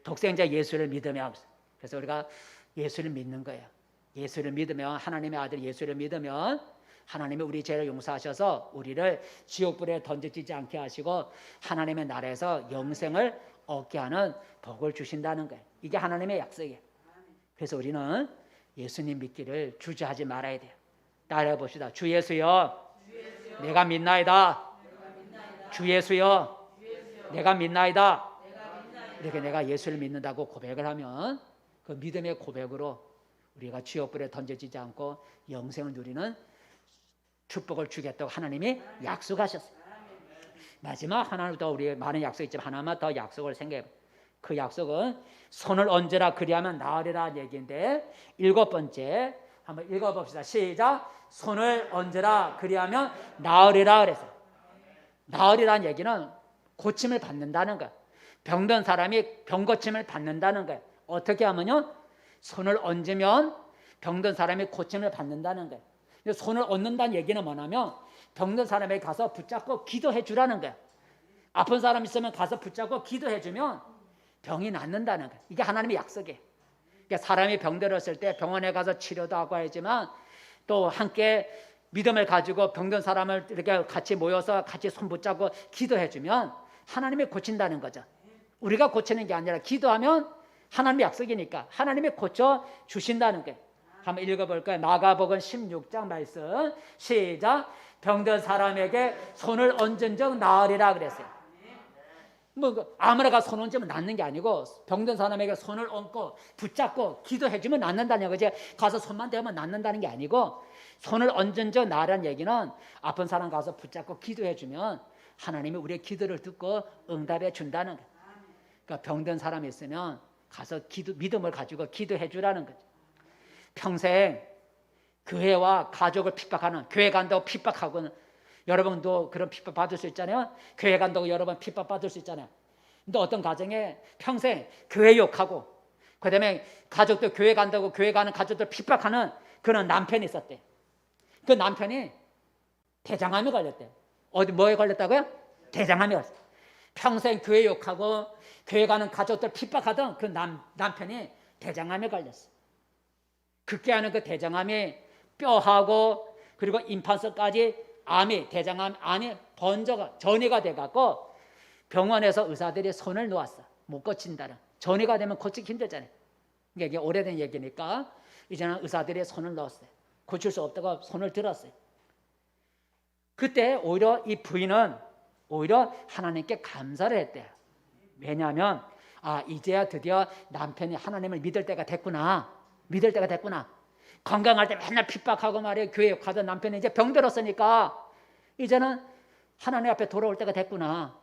독생자 예수를 믿으면. 그래서 우리가 예수를 믿는 거예요. 예수를 믿으면, 하나님의 아들 예수를 믿으면 하나님이 우리 죄를 용서하셔서 우리를 지옥불에 던져지지 않게 하시고 하나님의 나라에서 영생을 얻게 하는 복을 주신다는 거예요. 이게 하나님의 약속이에요. 그래서 우리는 예수님 믿기를 주저하지 말아야 돼요. 따라해 봅시다. 주 예수여, 내가 믿나이다. 주 예수여, 내가 믿나이다. 이렇게 내가 예수를 믿는다고 고백을 하면 그 믿음의 고백으로 우리가 지옥불에 던져지지 않고 영생을 누리는 축복을 주겠다고 하나님이 약속하셨어요. 마지막 하나는 더, 우리 많은 약속이 있지만 하나만 더 약속을 생각해 봐요. 그 약속은 손을 얹으라 그리하면 나으리라 얘기인데, 7번째 한번 읽어봅시다. 시작. 손을 얹으라 그리하면 나으리라 그랬어요. 나으리라는 얘기는 고침을 받는다는 거예요. 병든 사람이 병고침을 받는다는 거예요. 어떻게 하면요, 손을 얹으면 병든 사람이 고침을 받는다는 거예요. 손을 얹는다는 얘기는 뭐냐면 병든 사람에게 가서 붙잡고 기도해 주라는 거예요. 아픈 사람 있으면 가서 붙잡고 기도해 주면 병이 낫는다는 거예요. 이게 하나님의 약속이에요. 그러니까 사람이 병들었을 때 병원에 가서 치료도 하고 하지만 또 함께 믿음을 가지고 병든 사람을 이렇게 같이 모여서 같이 손 붙잡고 기도해 주면 하나님이 고친다는 거죠. 우리가 고치는 게 아니라 기도하면 하나님의 약속이니까 하나님이 고쳐 주신다는 거예요. 한번 읽어볼까요? 마가복음 16장 말씀 시작. 병든 사람에게 손을 얹은 적 나으리라 그랬어요. 뭐 아무나 가서 손 얹으면 낫는 게 아니고 병든 사람에게 손을 얹고 붙잡고 기도해주면 낫는다는 거지. 가서 손만 대면 낫는다는 게 아니고 손을 얹은 적 나으라는 얘기는 아픈 사람 가서 붙잡고 기도해주면 하나님이 우리의 기도를 듣고 응답해 준다는 거예요. 그러니까 병든 사람이 있으면 가서 믿음을 가지고 기도해 주라는 거죠. 평생 교회와 가족을 핍박하는, 교회 간다고 핍박하고는, 여러분도 그런 핍박 받을 수 있잖아요. 교회 간다고 여러 번 핍박 받을 수 있잖아요. 근데 어떤 가정에 평생 교회 욕하고 그다음에 가족들 교회 간다고 교회 가는 가족들 핍박하는 그런 남편이 있었대. 그 남편이 대장암에 걸렸대. 어디 뭐에 걸렸다고요? 대장암에 걸렸어. 평생 교회 욕하고 교회 가는 가족들 핍박하던 그 남편이 대장암에 걸렸어. 극계하는 그 대장암이 뼈하고 그리고 임판서까지 암이, 대장암 암이 번져가 전이가 돼갖고 병원에서 의사들이 손을 놓았어. 못 고친다는. 전이가 되면 고치기 힘들잖아요. 이게 오래된 얘기니까 이제는 의사들이 손을 넣었어요. 고칠 수 없다고 손을 들었어요. 그때 오히려 이 부인은 오히려 하나님께 감사를 했대요. 왜냐하면 이제야 드디어 남편이 하나님을 믿을 때가 됐구나. 믿을 때가 됐구나. 건강할 때 맨날 핍박하고 말이에요. 교회 가던 남편이 이제 병들었으니까 이제는 하나님 앞에 돌아올 때가 됐구나.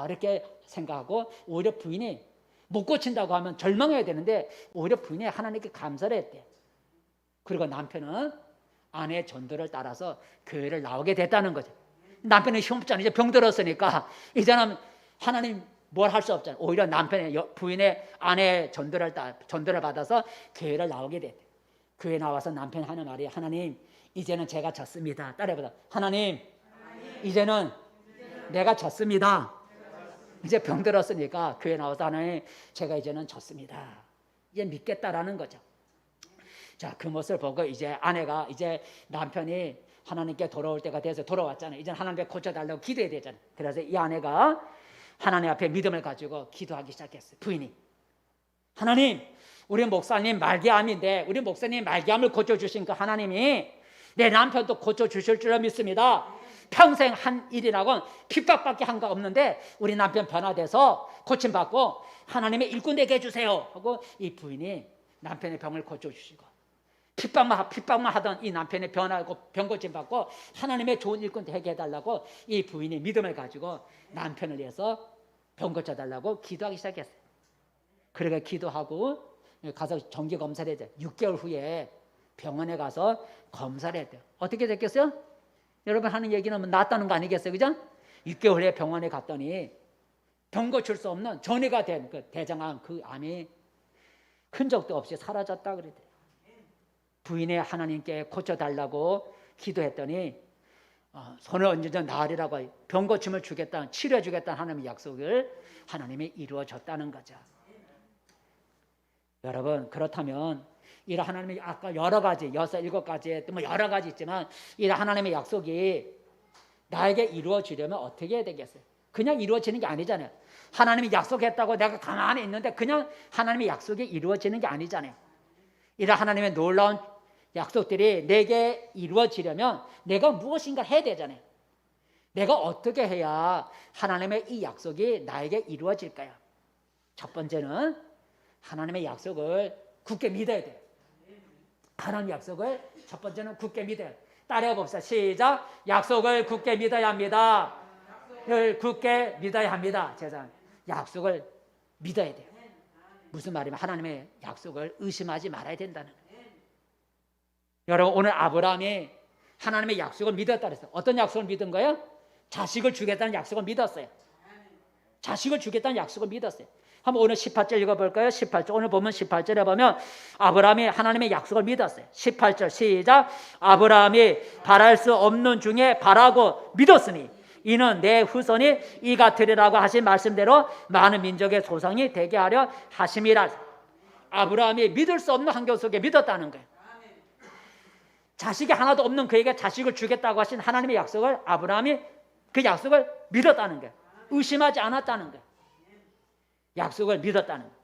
이렇게 생각하고 오히려 부인이 못 고친다고 하면 절망해야 되는데 오히려 부인이 하나님께 감사를 했대. 그리고 남편은 아내의 전도를 따라서 교회를 나오게 됐다는 거죠. 남편은 힘없잖아. 이제 병들었으니까 이제는 하나님 뭘 할 수 없잖아. 오히려 남편의 부인의 아내의 전도를 받아서 교회를 나오게 됐대. 교회 나와서 남편이 하는 말이 하나님 이제는 제가 졌습니다. 따라해보자. 하나님 이제는 내가 졌습니다. 이제 병들었으니까 교회 나와서 하나님 제가 이제는 졌습니다. 이제 믿겠다라는 거죠. 자, 그 모습을 보고 이제 아내가 이제 남편이 하나님께 돌아올 때가 돼서 돌아왔잖아요. 이제 하나님께 고쳐달라고 기도해야 되잖아요. 그래서 이 아내가 하나님 앞에 믿음을 가지고 기도하기 시작했어요. 부인이 하나님 우리 목사님 말기암인데 우리 목사님 말기암을 고쳐주신 그 하나님이 내 남편도 고쳐주실 줄 믿습니다. 평생 한 일이라고는 핍박밖에 한 거 없는데 우리 남편 변화돼서 고침받고 하나님의 일꾼 되게 해주세요 하고 이 부인이 남편의 병을 고쳐주시고 핍박만 하던 이 남편의 변화하고 병 고침받고 하나님의 좋은 일꾼 되게 해달라고 이 부인이 믿음을 가지고 남편을 위해서 병 고쳐달라고 기도하기 시작했어요. 그러니까 기도하고 가서 정기 검사를 해야 돼. 6개월 후에 병원에 가서 검사를 해야 돼요. 어떻게 됐겠어요? 여러분 하는 얘기는 낫다는 거 아니겠어요? 그죠? 6개월 후에 병원에 갔더니 병 고칠 수 없는 전이가 된 그 대장암 그 암이 흔적도 없이 사라졌다 그러더래요. 부인의 하나님께 고쳐달라고 기도했더니 손을 얹으면 나으리라고 병 고침을 주겠다, 치료해 주겠다는 하나님의 약속을 하나님이 이루어 줬다는 거죠. 여러분 그렇다면 이런 하나님의 아까 여러 가지 6, 7가지 뭐 여러 가지 있지만 이런 하나님의 약속이 나에게 이루어지려면 어떻게 해야 되겠어요? 그냥 이루어지는 게 아니잖아요. 하나님이 약속했다고 내가 가만히 있는데 그냥 하나님의 약속이 이루어지는 게 아니잖아요. 이런 하나님의 놀라운 약속들이 내게 이루어지려면 내가 무엇인가 해야 되잖아요. 내가 어떻게 해야 하나님의 이 약속이 나에게 이루어질까요? 첫 번째는 하나님의 약속을 굳게 믿어야 돼요. 하나님 약속을 첫 번째는 굳게 믿어야 돼. 따라해 봅시다. 시작. 약속을 굳게 믿어야 합니다. 굳게 믿어야 합니다. 제자 약속을 믿어야 돼요. 무슨 말이면 하나님의 약속을 의심하지 말아야 된다는 거예요. 여러분 오늘 아브라함이 하나님의 약속을 믿었다 그랬어요. 어떤 약속을 믿은 거예요? 자식을 주겠다는 약속을 믿었어요. 자식을 주겠다는 약속을 믿었어요. 한번 오늘 18절 읽어볼까요? 18절 오늘 보면 18절에 보면 아브라함이 하나님의 약속을 믿었어요. 18절 시작. 아브라함이 바랄 수 없는 중에 바라고 믿었으니 이는 내 후손이 이 같으리라고 하신 말씀대로 많은 민족의 조상이 되게 하려 하심이라. 아브라함이 믿을 수 없는 환경 속에 믿었다는 거예요. 자식이 하나도 없는 그에게 자식을 주겠다고 하신 하나님의 약속을 아브라함이 그 약속을 믿었다는 거예요. 의심하지 않았다는 거예요. 약속을 믿었다는 거예요.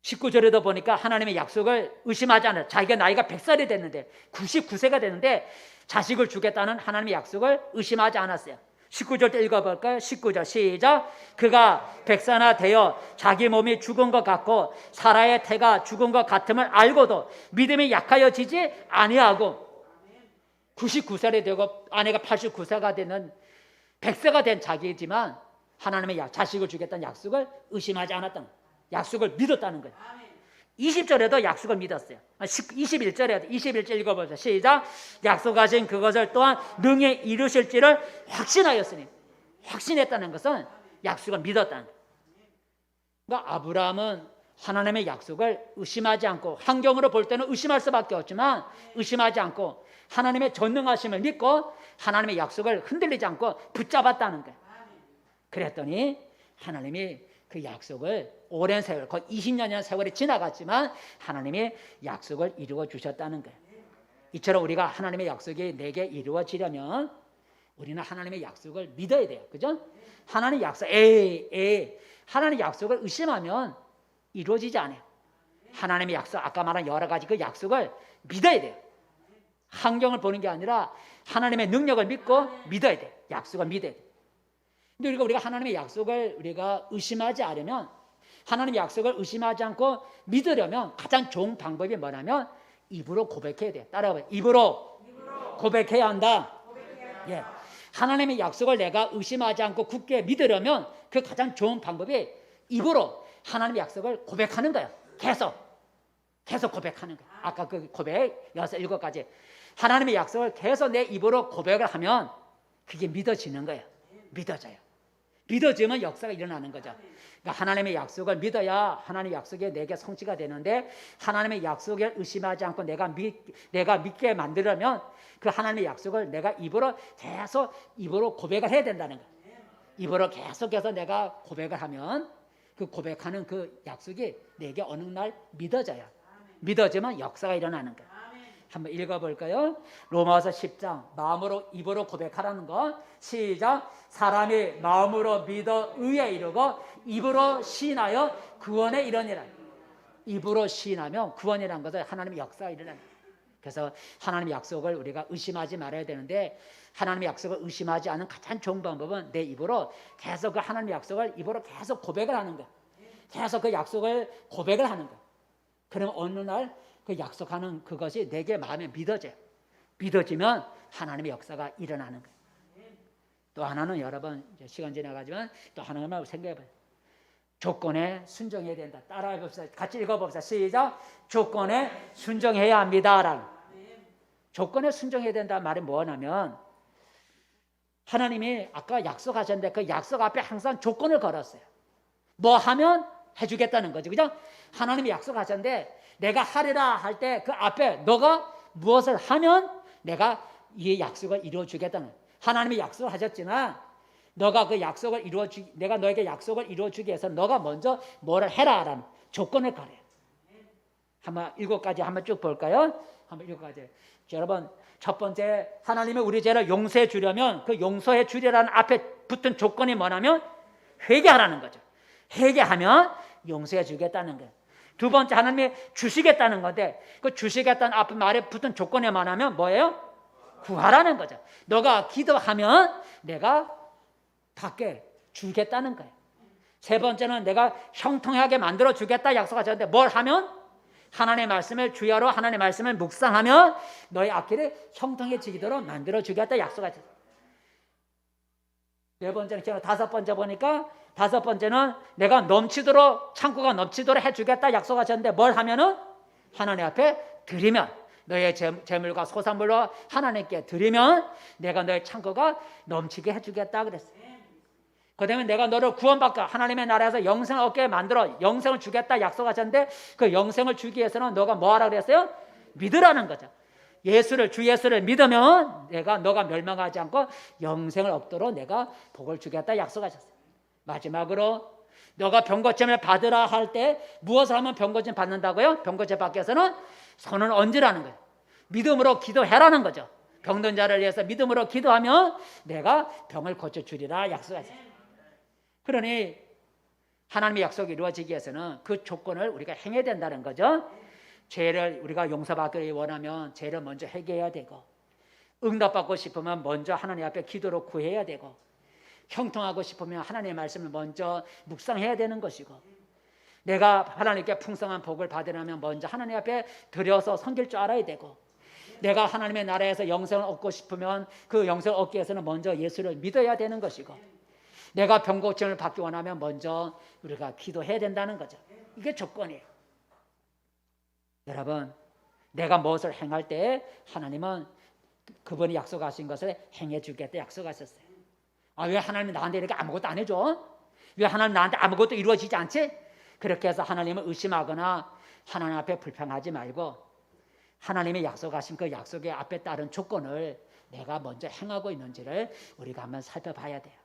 19절에도 보니까 하나님의 약속을 의심하지 않아요. 자기가 나이가 100살이 됐는데 99세가 됐는데 자식을 주겠다는 하나님의 약속을 의심하지 않았어요. 19절 때 읽어볼까요? 19절 시작. 그가 백사나 되어 자기 몸이 죽은 것 같고 사라의 태가 죽은 것 같음을 알고도 믿음이 약하여지지 아니하고 99살이 되고 아내가 89세가 되는 100세가 된 자기이지만 하나님의 자식을 주겠다는 약속을 의심하지 않았다는 거예요. 약속을 믿었다는 거예요. 20절에도 약속을 믿었어요. 21절 읽어보세요. 시작. 약속하신 그것을 또한 능히 이루실지를 확신하였으니. 확신했다는 것은 약속을 믿었다는 거예요. 그러니까 아브라함은 하나님의 약속을 의심하지 않고 환경으로 볼 때는 의심할 수밖에 없지만 의심하지 않고 하나님의 전능하심을 믿고 하나님의 약속을 흔들리지 않고 붙잡았다는 거예요. 그랬더니 하나님이 그 약속을 오랜 세월, 거의 20년이라는 세월이 지나갔지만 하나님이 약속을 이루어 주셨다는 거예요. 이처럼 우리가 하나님의 약속이 내게 이루어지려면 우리는 하나님의 약속을 믿어야 돼요. 그죠? 하나님 약속, 하나님 약속을 의심하면 이루어지지 않아요. 하나님의 약속, 아까 말한 여러 가지 그 약속을 믿어야 돼요. 환경을 보는 게 아니라 하나님의 능력을 믿고 믿어야 돼요. 약속을 믿어야 돼요. 근데 우리가 하나님의 약속을 우리가 의심하지 않으면 하나님의 약속을 의심하지 않고 믿으려면 가장 좋은 방법이 뭐냐면 입으로 고백해야 돼요. 따라해봐요. 입으로 고백해야 한다. 예. 하나님의 약속을 내가 의심하지 않고 굳게 믿으려면 그 가장 좋은 방법이 입으로 하나님의 약속을 고백하는 거예요. 계속 고백하는 거예요. 아까 그 고백 6, 7가지 하나님의 약속을 계속 내 입으로 고백을 하면 그게 믿어지는 거예요. 믿어지면 역사가 일어나는 거죠. 그러니까 하나님의 약속을 믿어야 하나님의 약속이 내게 성취가 되는데 하나님의 약속을 의심하지 않고 내가 믿게 만들려면 그 하나님의 약속을 내가 계속 입으로 고백을 해야 된다는 거예요. 입으로 계속해서 내가 고백을 하면 그 고백하는 그 약속이 내게 어느 날 믿어져요. 믿어지면 역사가 일어나는 거예요. 한번 읽어볼까요? 로마서 10장 마음으로 입으로 고백하라는 거 시작. 사람이 마음으로 믿어 의에 이르고 입으로 시인하여 구원에 이르니라. 입으로 시인하면 구원이라는 것은 하나님의 역사가 일어나는 거예요. 그래서 하나님의 약속을 우리가 의심하지 말아야 되는데 하나님의 약속을 의심하지 않은 가장 좋은 방법은 내 입으로 계속 그 하나님의 약속을 입으로 계속 고백을 하는 거예요. 계속 그 약속을 고백을 하는 거예요. 그러면 어느 날 그 약속하는 그것이 내게 마음에 믿어져요. 믿어지면 하나님의 역사가 일어나는 거예요. 또 하나는 여러분 시간 지나가지만 또 하나만 생각해봐요. 조건에 순종해야 된다. 따라해봅시다. 같이 읽어봅시다. 시작. 조건에 순종해야 합니다. 조건에 순종해야 된다는 말이 뭐냐면 하나님이 아까 약속하셨는데 그 약속 앞에 항상 조건을 걸었어요. 뭐 하면 해주겠다는 거죠. 그죠? 하나님이 약속하셨는데 내가 하리라 할 때 그 앞에 너가 무엇을 하면 내가 이 약속을 이루어주겠다는 거예요. 하나님이 약속을 하셨지만 너가 그 약속을 내가 너에게 약속을 이루어주기 위해서 너가 먼저 뭐를 해라라는 조건을 걸어요. 한번 7가지 한번 쭉 볼까요? 한번 7가지. 여러분 첫 번째 하나님이 우리 죄를 용서해 주려면 그 용서해 주리라는 앞에 붙은 조건이 뭐냐면 회개하라는 거죠. 회개하면 용서해 주겠다는 거예요. 두 번째 하나님이 주시겠다는 건데 그 주시겠다는 앞에 말에 붙은 조건이 뭐냐면 뭐예요? 구하라는 거죠. 너가 기도하면 내가 받게 주겠다는 거예요. 세 번째는 내가 형통하게 만들어 주겠다 약속하셨는데 뭘 하면? 하나님의 말씀을 주야로 하나님의 말씀을 묵상하면 너의 앞길이 형통해지도록 만들어 주겠다 약속하셨어요. 네 번째는 제가 다섯 번째 보니까 다섯 번째는 내가 넘치도록 창고가 넘치도록 해주겠다 약속하셨는데 뭘 하면은 하나님 앞에 드리면 너의 재물과 소산물로 하나님께 드리면 내가 너의 창고가 넘치게 해주겠다 그랬어요. 그다음에 내가 너를 구원받고 하나님의 나라에서 영생을 얻게 만들어 영생을 주겠다 약속하셨는데 그 영생을 주기 위해서는 너가 뭐 하라 그랬어요? 믿으라는 거죠. 주 예수를 믿으면 너가 멸망하지 않고 영생을 얻도록 내가 복을 주겠다 약속하셨어요. 마지막으로 너가 병고침을 받으라 할 때 무엇을 하면 병고침 받는다고요? 병고침 받기 위해서는 손을 얹으라는 거예요. 믿음으로 기도해라는 거죠. 병든 자를 위해서 믿음으로 기도하면 내가 병을 고쳐주리라 약속하셨어요. 그러니 하나님의 약속이 이루어지기 위해서는 그 조건을 우리가 행해야 된다는 거죠. 죄를 우리가 용서받기를 원하면 죄를 먼저 회개해야 되고 응답받고 싶으면 먼저 하나님 앞에 기도로 구해야 되고 형통하고 싶으면 하나님의 말씀을 먼저 묵상해야 되는 것이고 내가 하나님께 풍성한 복을 받으려면 먼저 하나님 앞에 드려서 섬길 줄 알아야 되고 내가 하나님의 나라에서 영생을 얻고 싶으면 그 영생을 얻기 위해서는 먼저 예수를 믿어야 되는 것이고 내가 병고침을 받기 원하면 먼저 우리가 기도해야 된다는 거죠. 이게 조건이에요. 여러분, 내가 무엇을 행할 때 하나님은 그분이 약속하신 것을 행해 주겠다 약속하셨어요. 왜 하나님이 나한테 이렇게 아무것도 안 해줘? 왜 하나님 나한테 아무것도 이루어지지 않지? 그렇게 해서 하나님을 의심하거나 하나님 앞에 불평하지 말고 하나님이 약속하신 그 약속의 앞에 따른 조건을 내가 먼저 행하고 있는지를 우리가 한번 살펴봐야 돼요.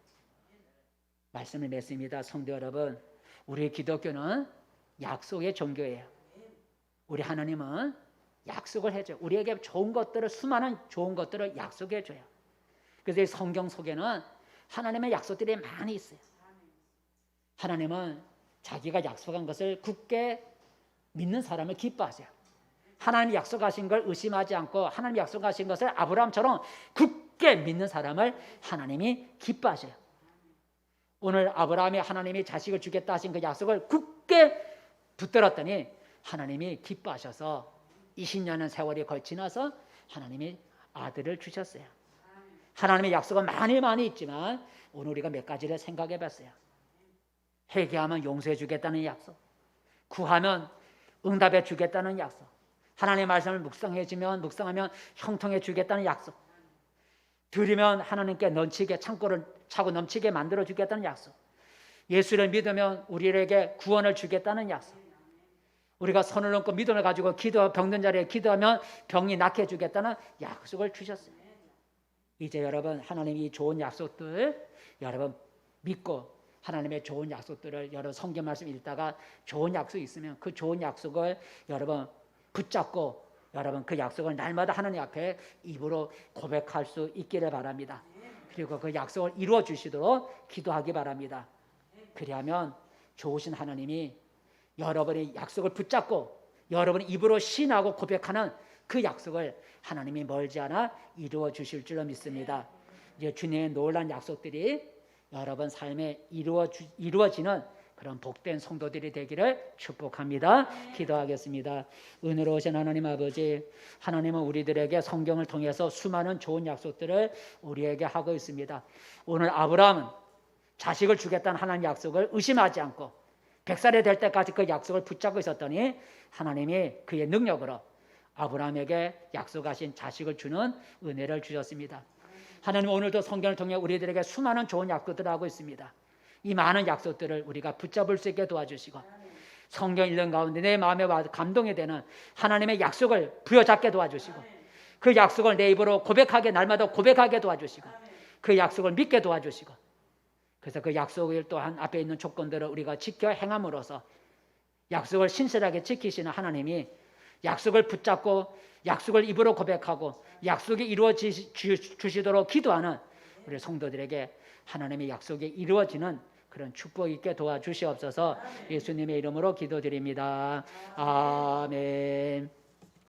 말씀을 맺습니다. 성도 여러분, 우리 기독교는 약속의 종교예요. 우리 하나님은 약속을 해줘요. 우리에게 좋은 것들을 수많은 좋은 것들을 약속해줘요. 그래서 이 성경 속에는 하나님의 약속들이 많이 있어요. 하나님은 자기가 약속한 것을 굳게 믿는 사람을 기뻐하세요. 하나님이 약속하신 걸 의심하지 않고 하나님이 약속하신 것을 아브라함처럼 굳게 믿는 사람을 하나님이 기뻐하셔요. 오늘 아브라함이 하나님이 자식을 주겠다 하신 그 약속을 굳게 붙들었더니 하나님이 기뻐하셔서 20년의 세월이 지나서 하나님이 아들을 주셨어요. 하나님의 약속은 많이 있지만 오늘 우리가 몇 가지를 생각해 봤어요. 회개하면 용서해 주겠다는 약속, 구하면 응답해 주겠다는 약속, 하나님의 말씀을 묵상하면 형통해 주겠다는 약속, 드리면 하나님께 넘치게 창고를 차고 넘치게 만들어 주겠다는 약속, 예수를 믿으면 우리에게 구원을 주겠다는 약속, 우리가 손을 얹고 믿음을 가지고 병든 자리에 기도하면 병이 낫게 해주겠다는 약속을 주셨어요. 이제 여러분 하나님이 좋은 약속들 여러분 믿고 하나님의 좋은 약속들을 여러분 성경 말씀 읽다가 좋은 약속이 있으면 그 좋은 약속을 여러분 붙잡고 여러분 그 약속을 날마다 하나님 앞에 입으로 고백할 수 있기를 바랍니다. 그리고 그 약속을 이루어 주시도록 기도하기 바랍니다. 그리하면 좋으신 하나님이 여러분의 약속을 붙잡고 여러분의 입으로 신하고 고백하는 그 약속을 하나님이 멀지 않아 이루어 주실 줄로 믿습니다. 이제 주님의 놀라운 약속들이 여러분 삶에 이루어지는 그런 복된 성도들이 되기를 축복합니다. 기도하겠습니다. 은혜로우신 하나님 아버지, 하나님은 우리들에게 성경을 통해서 수많은 좋은 약속들을 우리에게 하고 있습니다. 오늘 아브라함은 자식을 주겠다는 하나님의 약속을 의심하지 않고 100살이 될 때까지 그 약속을 붙잡고 있었더니 하나님이 그의 능력으로 아브라함에게 약속하신 자식을 주는 은혜를 주셨습니다. 하나님 오늘도 성경을 통해 우리들에게 수많은 좋은 약속들을 하고 있습니다. 이 많은 약속들을 우리가 붙잡을 수 있게 도와주시고 성경 읽는 가운데 내 마음에 감동이 되는 하나님의 약속을 부여잡게 도와주시고 그 약속을 내 입으로 고백하게 날마다 고백하게 도와주시고 그 약속을 믿게 도와주시고 그래서 그 약속을 또한 앞에 있는 조건들을 우리가 지켜 행함으로써 약속을 신실하게 지키시는 하나님이 약속을 붙잡고 약속을 입으로 고백하고 약속이 이루어지시도록 기도하는 우리 성도들에게 하나님의 약속이 이루어지는 그런 축복 있게 도와주시옵소서. 예수님의 이름으로 기도드립니다. 아멘.